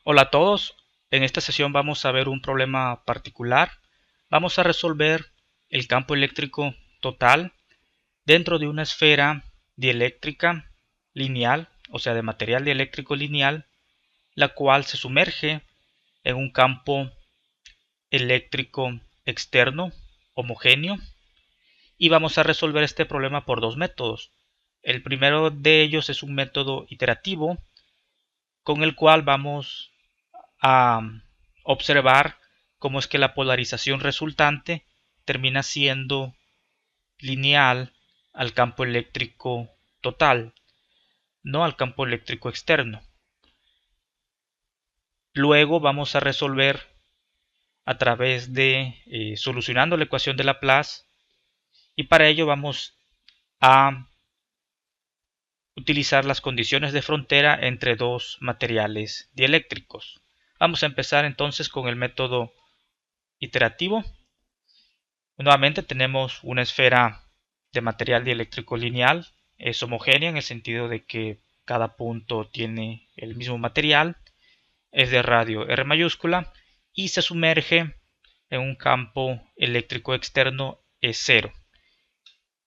Hola a todos, en esta sesión vamos a ver un problema particular. Vamos a resolver el campo eléctrico total dentro de una esfera dieléctrica lineal, o sea de material dieléctrico lineal, la cual se sumerge en un campo eléctrico externo homogéneo, y vamos a resolver este problema por dos métodos. El primero de ellos es un método iterativo con el cual vamos a observar cómo es que la polarización resultante termina siendo lineal al campo eléctrico total, no al campo eléctrico externo. Luego vamos a resolver a través de solucionando la ecuación de Laplace, y para ello vamos a utilizar las condiciones de frontera entre dos materiales dieléctricos. Vamos a empezar entonces con el método iterativo. Nuevamente tenemos una esfera de material dieléctrico lineal, es homogénea en el sentido de que cada punto tiene el mismo material, es de radio R mayúscula y se sumerge en un campo eléctrico externo E0.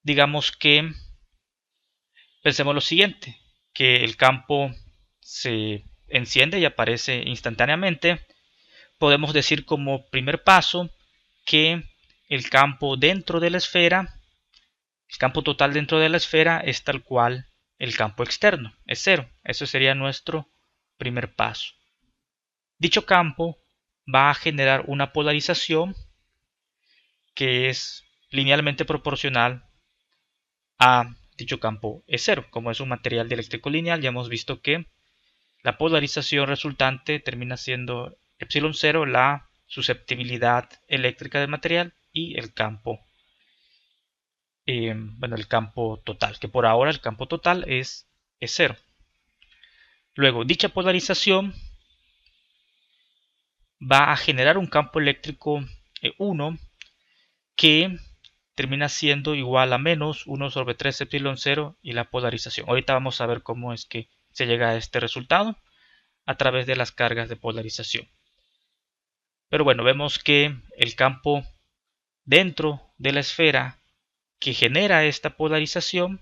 Digamos que pensemos lo siguiente, que el campo se enciende y aparece instantáneamente. Podemos decir como primer paso que el campo dentro de la esfera, el campo total dentro de la esfera es tal cual el campo externo, es cero. Eso sería nuestro primer paso. Dicho campo va a generar una polarización que es linealmente proporcional a dicho campo E0. Como es un material dieléctrico lineal, ya hemos visto que la polarización resultante termina siendo epsilon0 la susceptibilidad eléctrica del material y el campo el campo total, que por ahora el campo total es cero. Luego, dicha polarización va a generar un campo eléctrico 1 que termina siendo igual a menos 1 sobre 3 epsilon 0 y la polarización. Ahorita vamos a ver cómo es que se llega a este resultado a través de las cargas de polarización. Pero bueno, vemos que el campo dentro de la esfera que genera esta polarización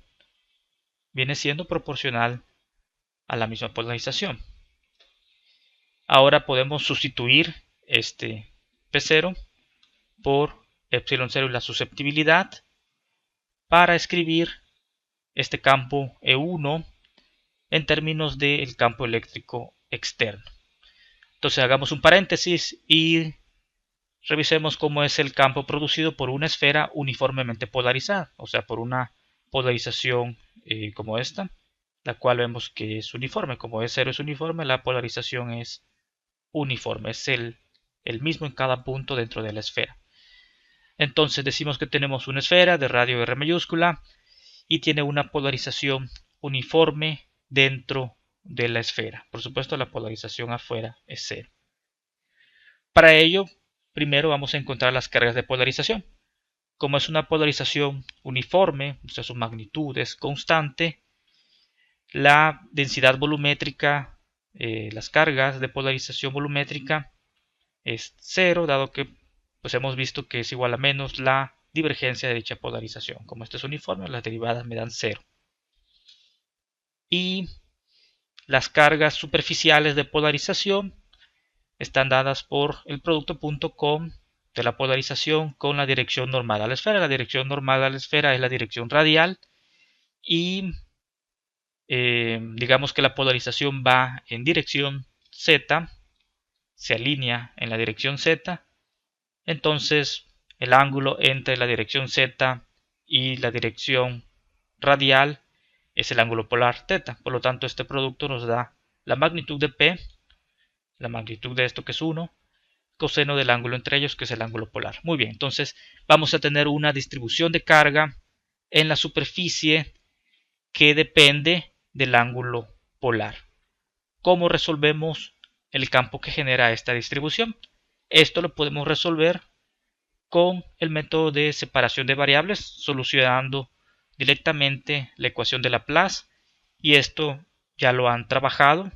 viene siendo proporcional a la misma polarización. Ahora podemos sustituir este P0 por epsilon 0 y la susceptibilidad para escribir este campo E1 en términos del campo eléctrico externo. Entonces hagamos un paréntesis y revisemos cómo es el campo producido por una esfera uniformemente polarizada, o sea, por una polarización como esta, la cual vemos que es uniforme. Como E0 es uniforme, la polarización es uniforme, es el mismo en cada punto dentro de la esfera. Entonces decimos que tenemos una esfera de radio R mayúscula y tiene una polarización uniforme dentro de la esfera. Por supuesto, la polarización afuera es cero. Para ello, primero vamos a encontrar las cargas de polarización. Como es una polarización uniforme, o sea, su magnitud es constante, la densidad volumétrica, las cargas de polarización volumétrica es cero, dado que pues hemos visto que es igual a menos la divergencia de dicha polarización. Como este es uniforme, las derivadas me dan cero. Y las cargas superficiales de polarización están dadas por el producto punto com de la polarización con la dirección normal a la esfera. La dirección normal a la esfera es la dirección radial y digamos que la polarización va en dirección z, se alinea en la dirección z, entonces el ángulo entre la dirección z y la dirección radial es el ángulo polar θ. Por lo tanto, este producto nos da la magnitud de P, la magnitud de esto que es 1, coseno del ángulo entre ellos, que es el ángulo polar. Muy bien, entonces vamos a tener una distribución de carga en la superficie que depende del ángulo polar. ¿Cómo resolvemos el campo que genera esta distribución? Esto lo podemos resolver con el método de separación de variables, solucionando directamente la ecuación de Laplace, y esto ya lo han trabajado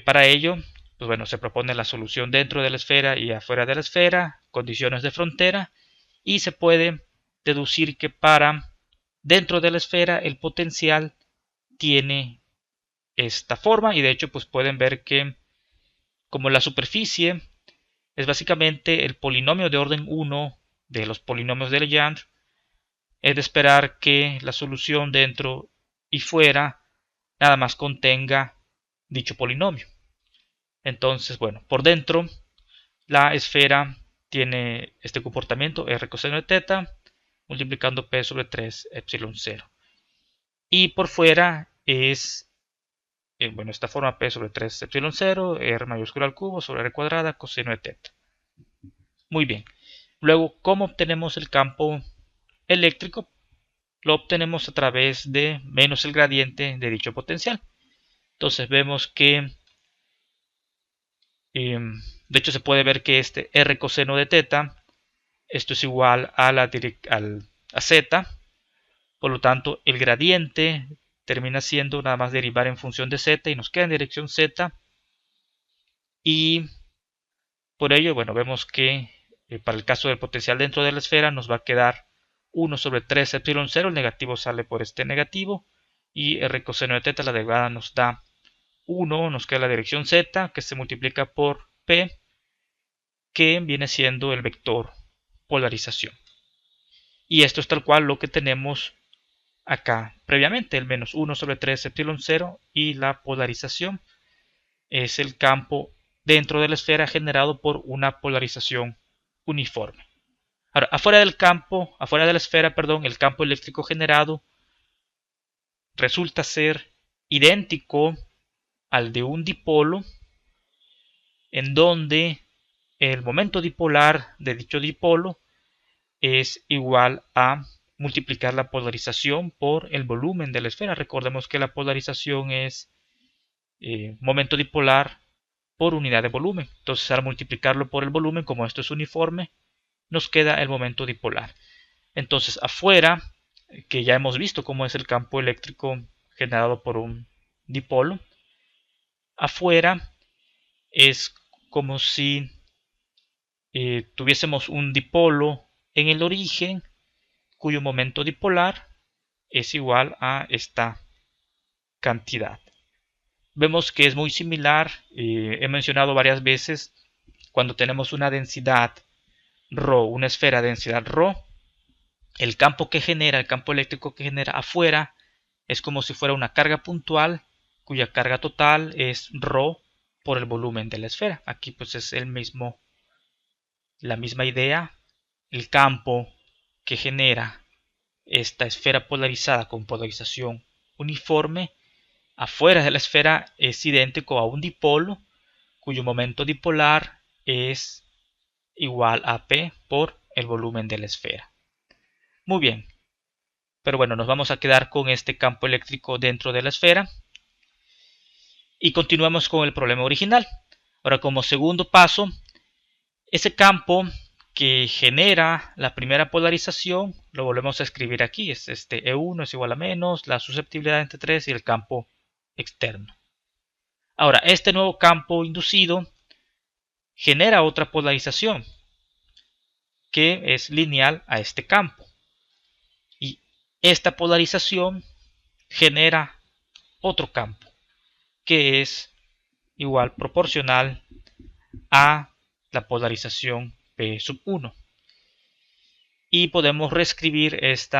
Para ello, pues bueno, se propone la solución dentro de la esfera y afuera de la esfera, condiciones de frontera, y se puede deducir que para dentro de la esfera el potencial tiene esta forma, y de hecho pues pueden ver que como la superficie es básicamente el polinomio de orden 1 de los polinomios de Legendre, es de esperar que la solución dentro y fuera nada más contenga dicho polinomio. Entonces, bueno, por dentro la esfera tiene este comportamiento R coseno de teta multiplicando P sobre 3 epsilon 0. Y por fuera es, bueno, esta forma P sobre 3 epsilon 0, R mayúscula al cubo sobre R cuadrada coseno de teta. Muy bien. Luego, ¿cómo obtenemos el campo eléctrico? Lo obtenemos a través de menos el gradiente de dicho potencial. Entonces vemos que, de hecho se puede ver que este R coseno de teta, esto es igual a z, por lo tanto el gradiente termina siendo nada más derivar en función de z y nos queda en dirección z, y por ello, bueno, vemos que para el caso del potencial dentro de la esfera nos va a quedar 1 sobre 3 epsilon 0, el negativo sale por este negativo, y R coseno de teta, la derivada nos da 1, nos queda la dirección z, que se multiplica por P, que viene siendo el vector polarización. Y esto es tal cual lo que tenemos acá previamente, el menos 1 sobre 3 epsilon 0, y la polarización es el campo dentro de la esfera generado por una polarización uniforme. Ahora, afuera de la esfera, el campo eléctrico generado resulta ser idéntico al de un dipolo, en donde el momento dipolar de dicho dipolo es igual a multiplicar la polarización por el volumen de la esfera. Recordemos que la polarización es momento dipolar por unidad de volumen. Entonces, al multiplicarlo por el volumen, como esto es uniforme, nos queda el momento dipolar. Entonces, afuera, que ya hemos visto cómo es el campo eléctrico generado por un dipolo, afuera es como si tuviésemos un dipolo en el origen cuyo momento dipolar es igual a esta cantidad. Vemos que es muy similar, he mencionado varias veces, cuando tenemos una densidad ρ, una esfera de densidad ρ, el campo eléctrico que genera afuera es como si fuera una carga puntual cuya carga total es ρ por el volumen de la esfera. Aquí pues es la misma idea. El campo que genera esta esfera polarizada con polarización uniforme afuera de la esfera es idéntico a un dipolo cuyo momento dipolar es igual a P por el volumen de la esfera. Muy bien, pero bueno, nos vamos a quedar con este campo eléctrico dentro de la esfera y continuamos con el problema original. Ahora, como segundo paso, ese campo que genera la primera polarización lo volvemos a escribir aquí, es este E1 es igual a menos la susceptibilidad entre 3 y el campo externo. Ahora, este nuevo campo inducido genera otra polarización que es lineal a este campo, y esta polarización genera otro campo que es igual proporcional a la polarización P sub 1, y podemos reescribir este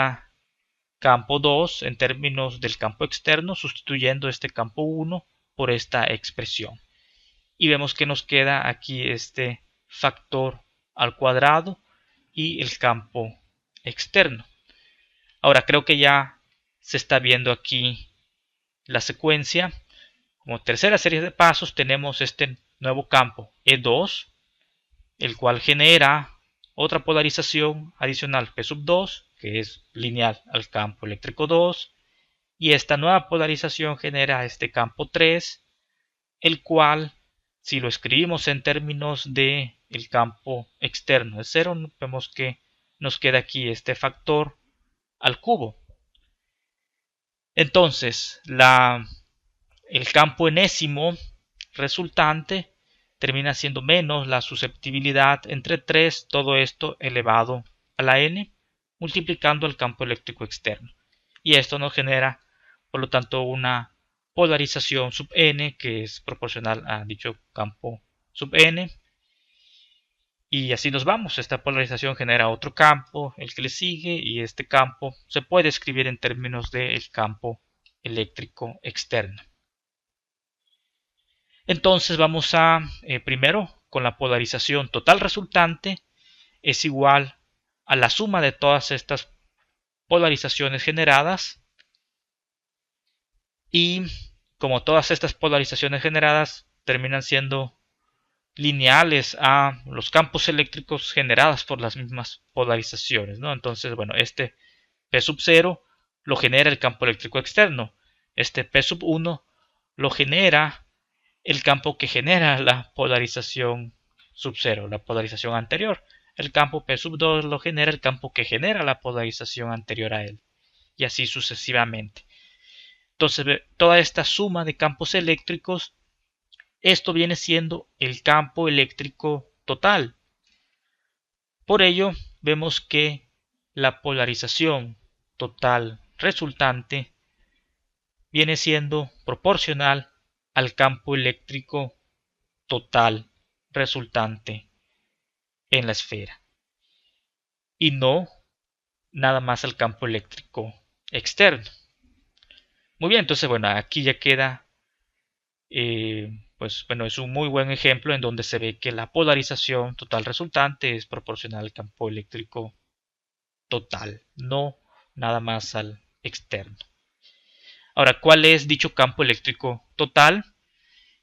campo 2 en términos del campo externo sustituyendo este campo 1 por esta expresión, y vemos que nos queda aquí este factor al cuadrado y el campo externo. Ahora creo que ya se está viendo aquí la secuencia. Como tercera serie de pasos tenemos este nuevo campo E2, el cual genera otra polarización adicional P sub 2, que es lineal al campo eléctrico 2, y esta nueva polarización genera este campo 3, el cual, si lo escribimos en términos de el campo externo de 0, vemos que nos queda aquí este factor al cubo. Entonces, el campo enésimo resultante termina siendo menos la susceptibilidad entre 3, todo esto elevado a la n, multiplicando el campo eléctrico externo. Y esto nos genera, por lo tanto, una polarización sub n que es proporcional a dicho campo sub n. Y así nos vamos. Esta polarización genera otro campo, el que le sigue, y este campo se puede escribir en términos del campo eléctrico externo. Entonces vamos a, primero, con la polarización total resultante es igual a la suma de todas estas polarizaciones generadas, y como todas estas polarizaciones generadas terminan siendo lineales a los campos eléctricos generados por las mismas polarizaciones, ¿no? Entonces, bueno, este P sub 0 lo genera el campo eléctrico externo, este P sub 1 lo genera el campo que genera la polarización sub 0, la polarización anterior. El campo P sub 2 lo genera el campo que genera la polarización anterior a él, y así sucesivamente. Entonces, toda esta suma de campos eléctricos, esto viene siendo el campo eléctrico total. Por ello, vemos que la polarización total resultante viene siendo proporcional al campo eléctrico total resultante en la esfera, y no nada más al campo eléctrico externo. Muy bien, entonces bueno, aquí ya queda, pues bueno, es un muy buen ejemplo en donde se ve que la polarización total resultante es proporcional al campo eléctrico total, no nada más al externo. Ahora, ¿cuál es dicho campo eléctrico total?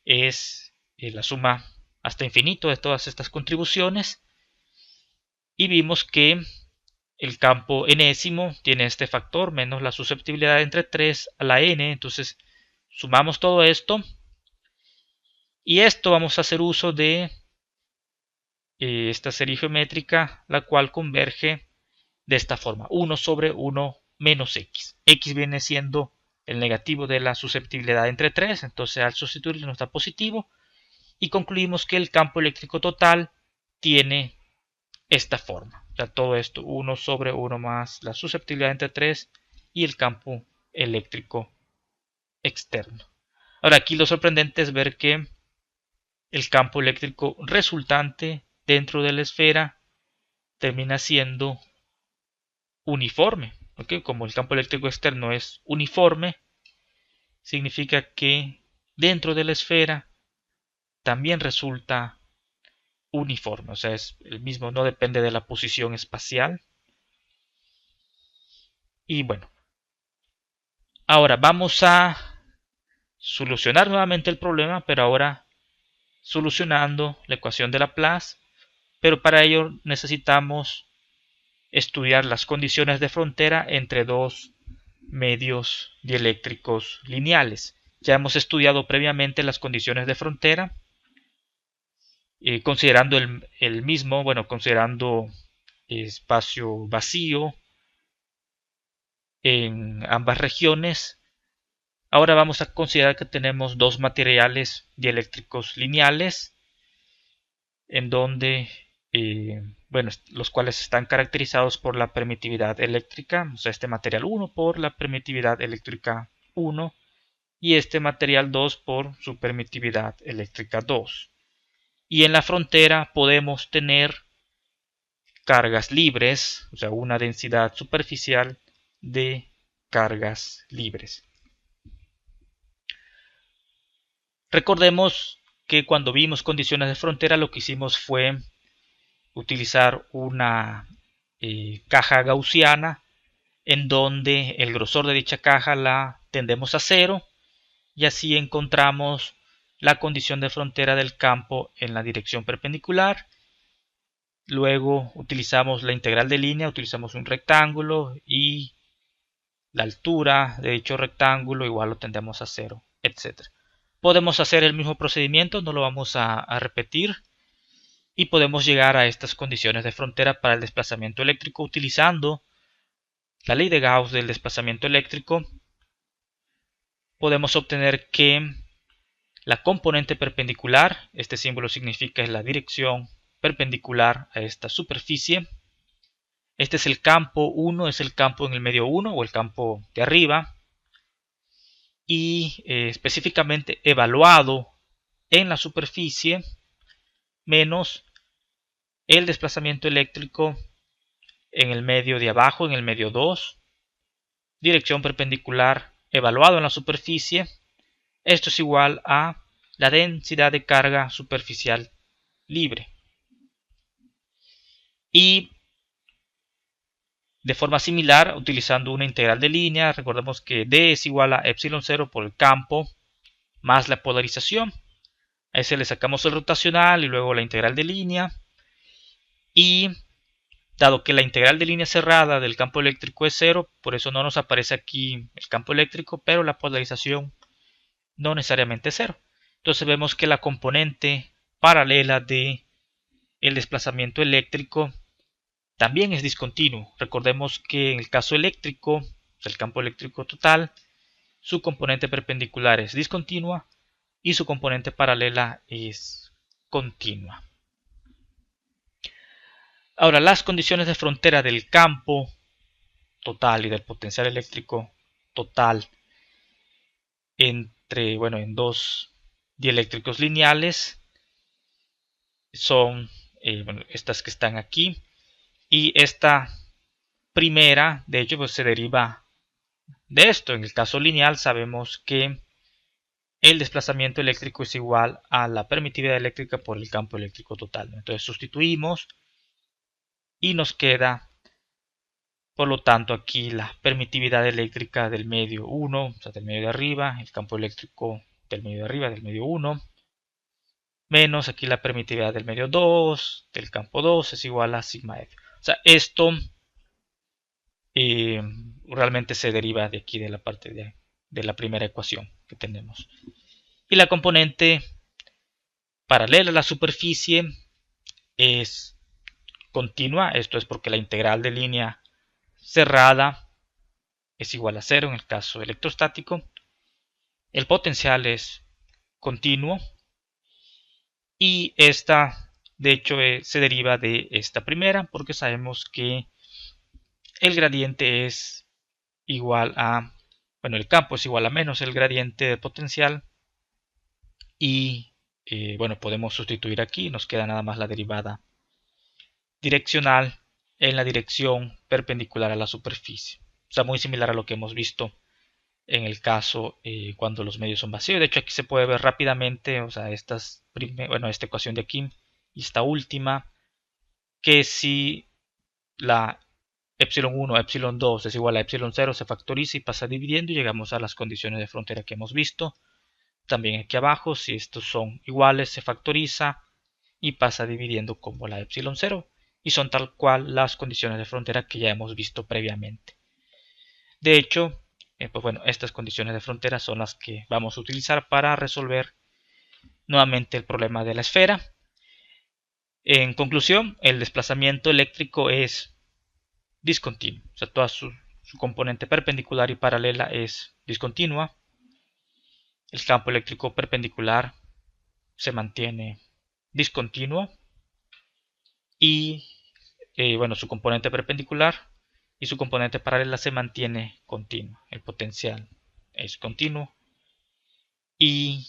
Es la suma hasta infinito de todas estas contribuciones, y vimos que el campo enésimo tiene este factor menos la susceptibilidad entre 3 a la n. Entonces sumamos todo esto, y esto vamos a hacer uso de esta serie geométrica, la cual converge de esta forma: 1 sobre 1 menos x. X viene siendo el negativo de la susceptibilidad entre 3, entonces al sustituirlo nos da positivo, y concluimos que el campo eléctrico total tiene esta forma. O sea, todo esto, 1 sobre 1 más la susceptibilidad entre 3 y el campo eléctrico externo. Ahora, aquí lo sorprendente es ver que el campo eléctrico resultante dentro de la esfera termina siendo uniforme. ¿Okay? Como el campo eléctrico externo es uniforme, significa que dentro de la esfera también resulta uniforme, o sea, es el mismo, no depende de la posición espacial. Y bueno, ahora vamos a solucionar nuevamente el problema, pero ahora solucionando la ecuación de Laplace, pero para ello necesitamos estudiar las condiciones de frontera entre dos medios dieléctricos lineales. Ya hemos estudiado previamente las condiciones de frontera, considerando el mismo, bueno, considerando espacio vacío en ambas regiones. Ahora vamos a considerar que tenemos dos materiales dieléctricos lineales, en donde, bueno, los cuales están caracterizados por la permitividad eléctrica, o sea, este material 1 por la permitividad eléctrica 1 y este material 2 por su permitividad eléctrica 2. Y en la frontera podemos tener cargas libres, o sea, una densidad superficial de cargas libres. Recordemos que cuando vimos condiciones de frontera lo que hicimos fue utilizar una caja gaussiana, en donde el grosor de dicha caja la tendemos a 0, y así encontramos la condición de frontera del campo en la dirección perpendicular. Luego utilizamos la integral de línea, utilizamos un rectángulo y la altura de dicho rectángulo igual lo tendemos a 0, etc. Podemos hacer el mismo procedimiento, no lo vamos a repetir, y podemos llegar a estas condiciones de frontera para el desplazamiento eléctrico utilizando la ley de Gauss del desplazamiento eléctrico. Podemos obtener que La componente perpendicular, este símbolo significa es la dirección perpendicular a esta superficie. Este es el campo 1, es el campo en el medio 1 o el campo de arriba. Y específicamente evaluado en la superficie menos el desplazamiento eléctrico en el medio de abajo, en el medio 2. Dirección perpendicular evaluado en la superficie. Esto es igual a la densidad de carga superficial libre. Y de forma similar, utilizando una integral de línea, recordemos que D es igual a epsilon 0 por el campo más la polarización. A ese le sacamos el rotacional y luego la integral de línea. Y dado que la integral de línea cerrada del campo eléctrico es 0, por eso no nos aparece aquí el campo eléctrico, pero la polarización no necesariamente es 0. Entonces vemos que la componente paralela de el desplazamiento eléctrico también es discontinuo. Recordemos que en el caso eléctrico, del campo eléctrico total, su componente perpendicular es discontinua y su componente paralela es continua. Ahora, las condiciones de frontera del campo total y del potencial eléctrico total en dos dieléctricos lineales son estas que están aquí. Y esta primera, de hecho, pues se deriva de esto. En el caso lineal sabemos que el desplazamiento eléctrico es igual a la permitividad eléctrica por el campo eléctrico total. Entonces sustituimos y nos queda, por lo tanto, aquí la permitividad eléctrica del medio 1, o sea, del medio de arriba, el campo eléctrico del medio de arriba, del medio 1, menos aquí la permitividad del medio 2, del campo 2, es igual a sigma F. O sea, esto realmente se deriva de aquí, de la parte de la primera ecuación que tenemos. Y la componente paralela a la superficie es continua. Esto es porque la integral de línea cerrada es igual a 0 en el caso electrostático. El potencial es continuo. Y esta, de hecho, se deriva de esta primera porque sabemos que el gradiente es igual a, el campo es igual a menos el gradiente de potencial. Y podemos sustituir aquí, nos queda nada más la derivada direccional en la dirección perpendicular a la superficie. O sea, muy similar a lo que hemos visto en el caso cuando los medios son vacíos. De hecho, aquí se puede ver rápidamente, o sea, esta ecuación de aquí y esta última, que si la epsilon 1, epsilon 2 es igual a epsilon 0, se factoriza y pasa dividiendo y llegamos a las condiciones de frontera que hemos visto. También aquí abajo, si estos son iguales, se factoriza y pasa dividiendo como la epsilon 0. Y son tal cual las condiciones de frontera que ya hemos visto previamente. De hecho, estas condiciones de frontera son las que vamos a utilizar para resolver nuevamente el problema de la esfera. En conclusión, el desplazamiento eléctrico es discontinuo. O sea, toda su componente perpendicular y paralela es discontinua. El campo eléctrico perpendicular se mantiene discontinuo. Y su componente perpendicular y su componente paralela se mantiene continua. El potencial es continuo. Y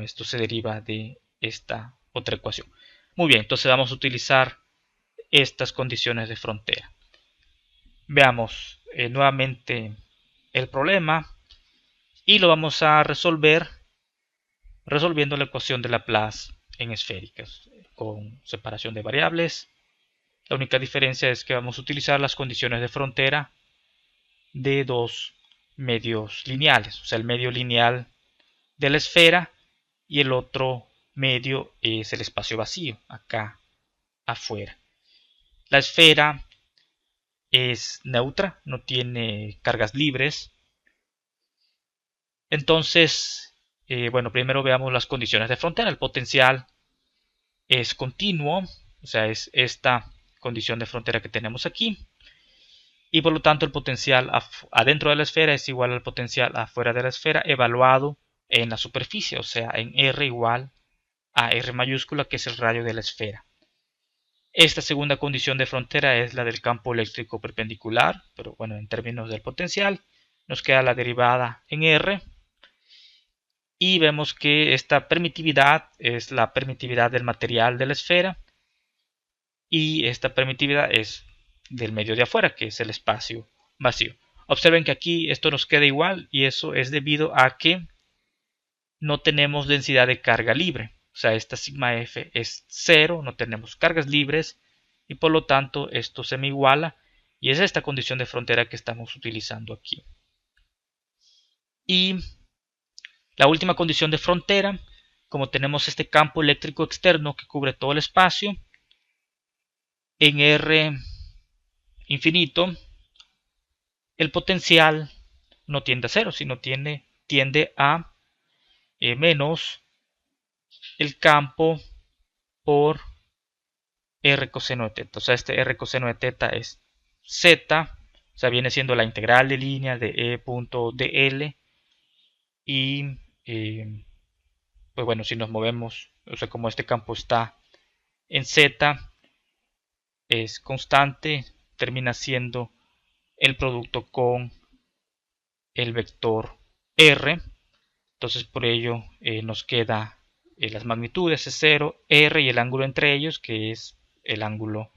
esto se deriva de esta otra ecuación. Muy bien, entonces vamos a utilizar estas condiciones de frontera. Veamos nuevamente el problema y lo vamos a resolver resolviendo la ecuación de Laplace en esféricas con separación de variables. La única diferencia es que vamos a utilizar las condiciones de frontera de dos medios lineales, o sea, el medio lineal de la esfera y el otro medio es el espacio vacío, acá afuera. La esfera es neutra, no tiene cargas libres. Entonces, primero veamos las condiciones de frontera. El potencial es continuo, o sea, es esta condición de frontera que tenemos aquí. Y por lo tanto el potencial adentro de la esfera es igual al potencial afuera de la esfera evaluado en la superficie, o sea, en R igual a R mayúscula, que es el radio de la esfera. Esta segunda condición de frontera es la del campo eléctrico perpendicular, pero bueno, en términos del potencial, nos queda la derivada en R. Y vemos que esta permitividad es la permitividad del material de la esfera. Y esta permitividad es del medio de afuera, que es el espacio vacío. Observen que aquí esto nos queda igual, y eso es debido a que no tenemos densidad de carga libre. O sea, esta sigma F es 0, no tenemos cargas libres y por lo tanto esto se me iguala, y es esta condición de frontera que estamos utilizando aquí. Y la última condición de frontera, como tenemos este campo eléctrico externo que cubre todo el espacio, en R infinito el potencial no tiende a 0, sino tiende a menos el campo por R coseno de teta. O sea, este R coseno de teta es Z, o sea, viene siendo la integral de línea de E.dl. Y pues bueno, si nos movemos, o sea, como este campo está en Z, es constante, termina siendo el producto con el vector R. Entonces por ello nos queda las magnitudes es 0, R y el ángulo entre ellos, que es el ángulo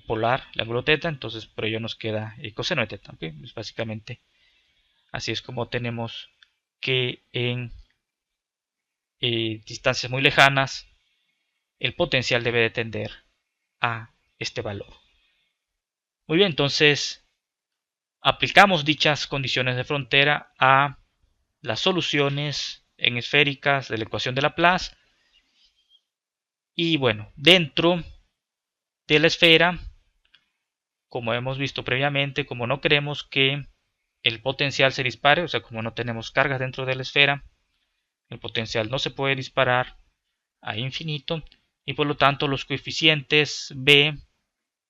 polar, el ángulo teta. Entonces por ello nos queda coseno de teta. ¿Okay? Pues básicamente así es como tenemos que en distancias muy lejanas el potencial debe de tender a este valor. Muy bien, entonces aplicamos dichas condiciones de frontera a las soluciones en esféricas de la ecuación de Laplace. Y bueno, dentro de la esfera, como hemos visto previamente, como no queremos que el potencial se dispare, o sea, como no tenemos cargas dentro de la esfera, el potencial no se puede disparar a infinito, y por lo tanto los coeficientes B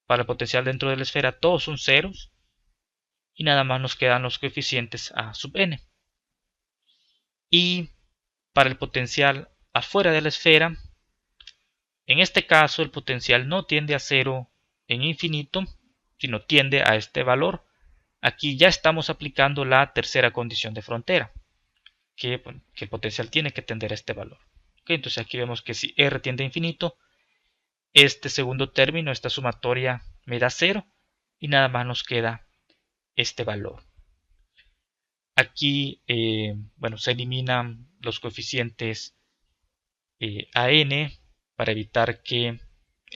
para el potencial dentro de la esfera todos son ceros, y nada más nos quedan los coeficientes A sub n. Y para el potencial afuera de la esfera, en este caso el potencial no tiende a 0 en infinito, sino tiende a este valor. Aquí ya estamos aplicando la tercera condición de frontera, que el potencial tiene que tender a este valor. Okay, entonces aquí vemos que si R tiende a infinito, este segundo término, esta sumatoria, me da 0 y nada más nos queda este valor. Aquí bueno, se eliminan los coeficientes a n para evitar que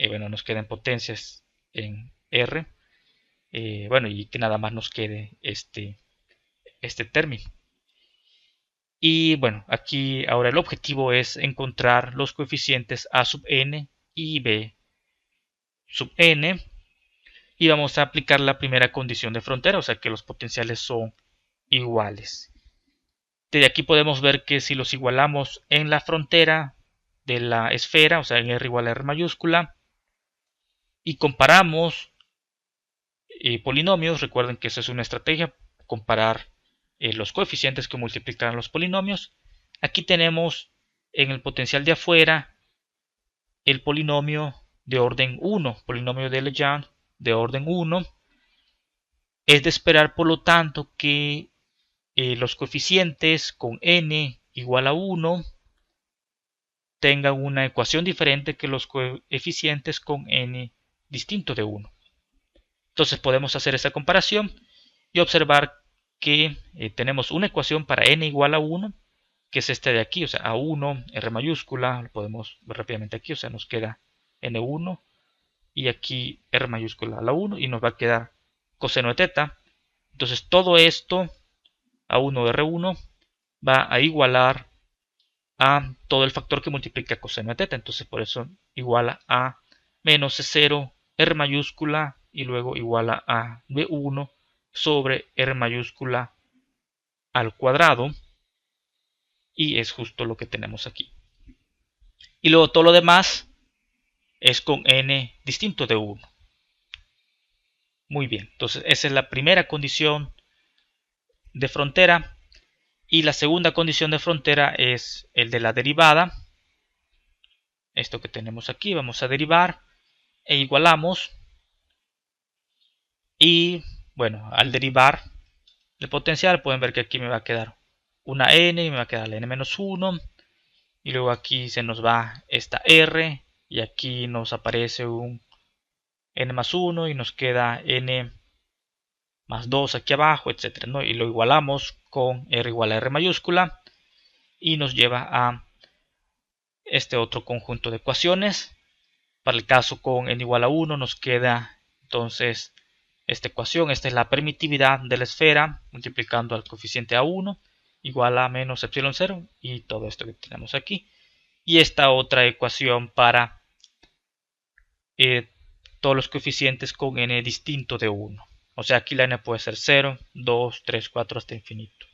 bueno, nos queden potencias en R, bueno, y que nada más nos quede este término. Y bueno, aquí ahora el objetivo es encontrar los coeficientes A sub n y B sub n, y vamos a aplicar la primera condición de frontera, o sea que los potenciales son iguales. Desde aquí podemos ver que si los igualamos en la frontera de la esfera, o sea en R igual a R mayúscula, y comparamos polinomios, recuerden que esa es una estrategia, comparar los coeficientes que multiplican los polinomios. Aquí tenemos en el potencial de afuera el polinomio de orden 1, polinomio de Legendre de orden 1. Es de esperar, por lo tanto, que los coeficientes con n igual a 1 tengan una ecuación diferente que los coeficientes con n distinto de 1. Entonces podemos hacer esa comparación y observar que tenemos una ecuación para n igual a 1, que es este de aquí, o sea, A1, R mayúscula, lo podemos ver rápidamente aquí, o sea, nos queda N1 y aquí R mayúscula a la 1 y nos va a quedar coseno de teta. Entonces todo esto, A1, R1, va a igualar a todo el factor que multiplica coseno de teta. Entonces por eso iguala a menos C0, R mayúscula y luego iguala a B1 sobre R mayúscula al cuadrado, y es justo lo que tenemos aquí. Y luego todo lo demás es con n distinto de 1. Muy bien, entonces esa es la primera condición de frontera. Y la segunda condición de frontera es el de la derivada. Esto que tenemos aquí, vamos a derivar e igualamos. Y bueno, al derivar el potencial pueden ver que aquí me va a quedar una n y me va a quedar la n-1. Y luego aquí se nos va esta r y aquí nos aparece un n+1 y nos queda n+2 aquí abajo, etcétera, ¿no? Y lo igualamos con r igual a r mayúscula y nos lleva a este otro conjunto de ecuaciones. Para el caso con n igual a 1 nos queda entonces esta ecuación. Esta es la permitividad de la esfera multiplicando al coeficiente A1 igual a menos epsilon 0 y todo esto que tenemos aquí. Y esta otra ecuación para todos los coeficientes con n distinto de 1. O sea, aquí la n puede ser 0, 2, 3, 4 hasta infinito.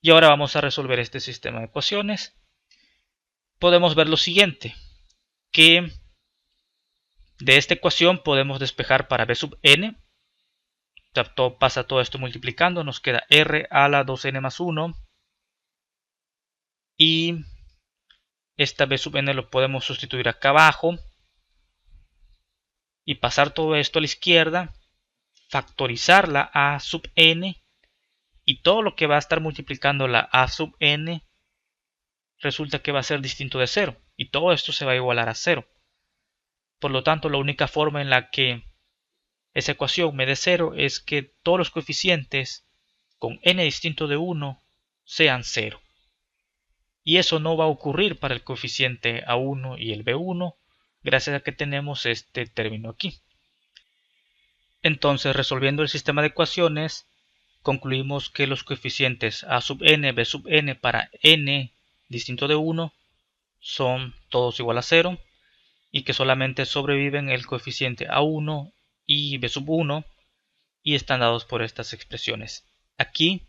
Y ahora vamos a resolver este sistema de ecuaciones. Podemos ver lo siguiente, que de esta ecuación podemos despejar para b sub n. Pasa todo esto multiplicando, nos queda r a la 2n+1. Y esta b sub n lo podemos sustituir acá abajo. Y pasar todo esto a la izquierda, factorizar la a sub n. Y todo lo que va a estar multiplicando la a sub n resulta que va a ser distinto de 0. Y todo esto se va a igualar a 0. Por lo tanto, la única forma en la que esa ecuación me dé 0 es que todos los coeficientes con n distinto de 1 sean 0. Y eso no va a ocurrir para el coeficiente A1 y el B1 gracias a que tenemos este término aquí. Entonces, resolviendo el sistema de ecuaciones, concluimos que los coeficientes A sub n, B sub n para n distinto de 1 son todos igual a 0 y que solamente sobreviven el coeficiente A1 y B sub 1 y están dados por estas expresiones. Aquí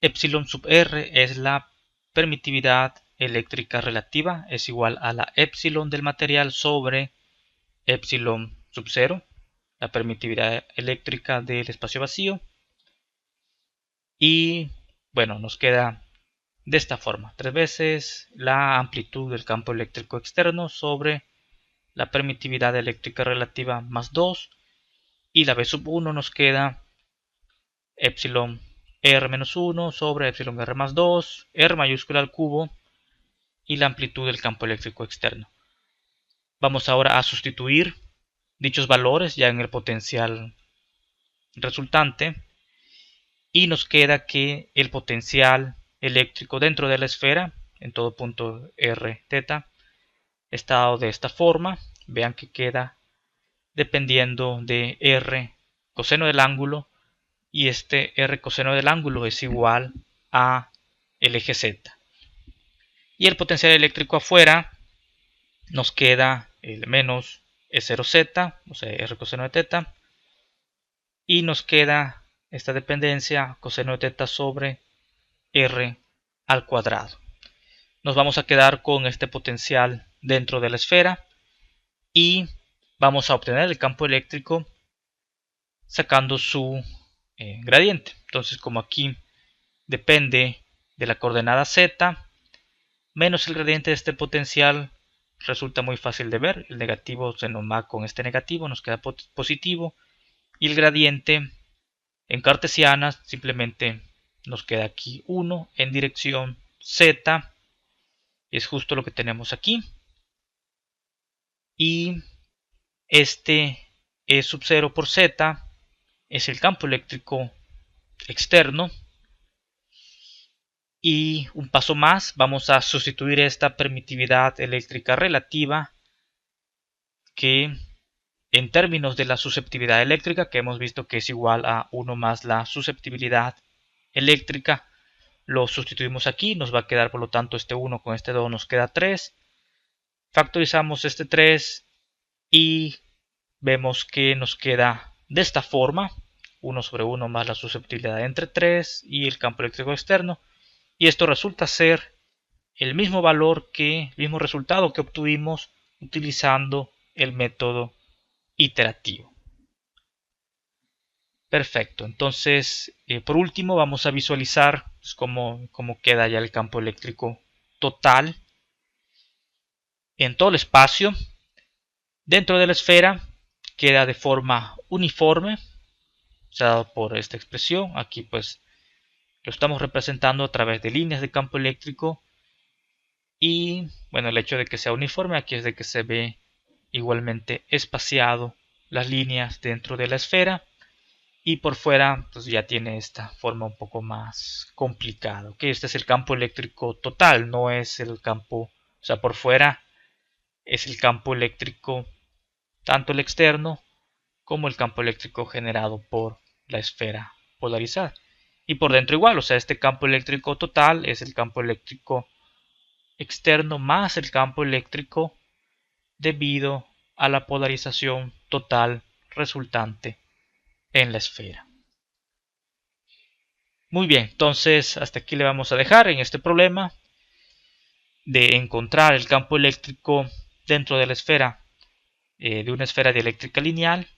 epsilon sub r es la permitividad eléctrica relativa, es igual a la epsilon del material sobre epsilon sub 0, la permitividad eléctrica del espacio vacío. Y bueno, nos queda de esta forma, 3 veces la amplitud del campo eléctrico externo sobre la permitividad eléctrica relativa más 2, y la b sub 1 nos queda epsilon r-1 sobre epsilon r más 2, r mayúscula al cubo, y la amplitud del campo eléctrico externo. Vamos ahora a sustituir dichos valores ya en el potencial resultante y nos queda que el potencial eléctrico dentro de la esfera en todo punto r teta está dado de esta forma. Vean que queda dependiendo de r coseno del ángulo y este r coseno del ángulo es igual a el eje z. Y el potencial eléctrico afuera nos queda el menos E0z, o sea, r coseno de teta, y nos queda esta dependencia coseno de teta sobre r al cuadrado. Nos vamos a quedar con este potencial dentro de la esfera y vamos a obtener el campo eléctrico sacando su gradiente. Entonces, como aquí depende de la coordenada z menos el gradiente de este potencial, resulta muy fácil de ver. El negativo se nos va con este negativo, nos queda positivo, y el gradiente en cartesiana simplemente nos queda aquí 1 en dirección z, y es justo lo que tenemos aquí. Y este E sub 0 por z es el campo eléctrico externo. Y un paso más, vamos a sustituir esta permitividad eléctrica relativa que en términos de la susceptibilidad eléctrica, que hemos visto que es igual a 1 más la susceptibilidad eléctrica, lo sustituimos aquí, nos va a quedar por lo tanto este 1 con este 2 nos queda 3. Factorizamos este 3 y vemos que nos queda de esta forma, 1 sobre 1 más la susceptibilidad entre 3 y el campo eléctrico externo. Y esto resulta ser el mismo resultado que obtuvimos utilizando el método iterativo. Perfecto, entonces por último vamos a visualizar pues, cómo queda ya el campo eléctrico total en todo el espacio. Dentro de la esfera queda de forma uniforme, dado por esta expresión. Aquí pues lo estamos representando a través de líneas de campo eléctrico. Y bueno, el hecho de que sea uniforme aquí es de que se ve igualmente espaciado las líneas dentro de la esfera. Y por fuera pues ya tiene esta forma un poco más complicada. ¿Okay? Este es el campo eléctrico total, no es el campo, o sea, por fuera es el campo eléctrico, tanto el externo como el campo eléctrico generado por la esfera polarizada. Y por dentro igual, o sea, este campo eléctrico total es el campo eléctrico externo más el campo eléctrico debido a la polarización total resultante en la esfera. Muy bien, entonces hasta aquí le vamos a dejar en este problema de encontrar el campo eléctrico dentro de la esfera, de una esfera dieléctrica lineal.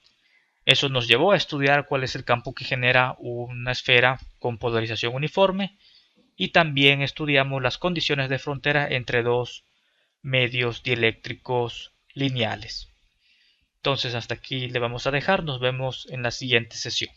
Eso nos llevó a estudiar cuál es el campo que genera una esfera con polarización uniforme y también estudiamos las condiciones de frontera entre dos medios dieléctricos lineales. Entonces hasta aquí le vamos a dejar, nos vemos en la siguiente sesión.